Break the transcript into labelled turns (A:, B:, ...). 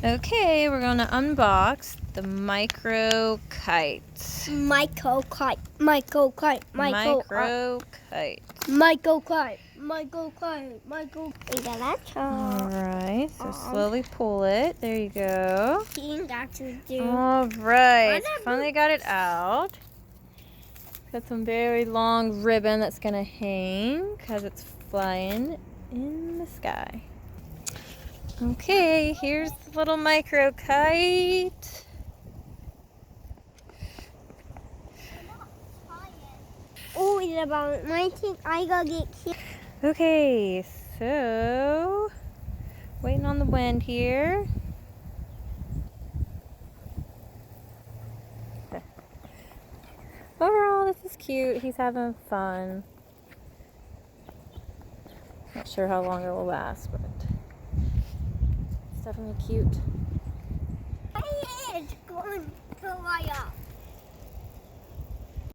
A: Okay, we're going to unbox the MicroKite.
B: MicroKite. We got that.
A: Alright, so slowly pull it. There you go.
B: Do.
A: Alright, finally got it out. Got some very long ribbon that's going to hang because it's flying in the sky. Okay, here's the little MicroKite.
B: Oh, it's about 19. I gotta get cute.
A: Okay, so waiting on the wind here. Okay. Overall, this is cute. He's having fun. Not sure how long it will last, but it's definitely cute.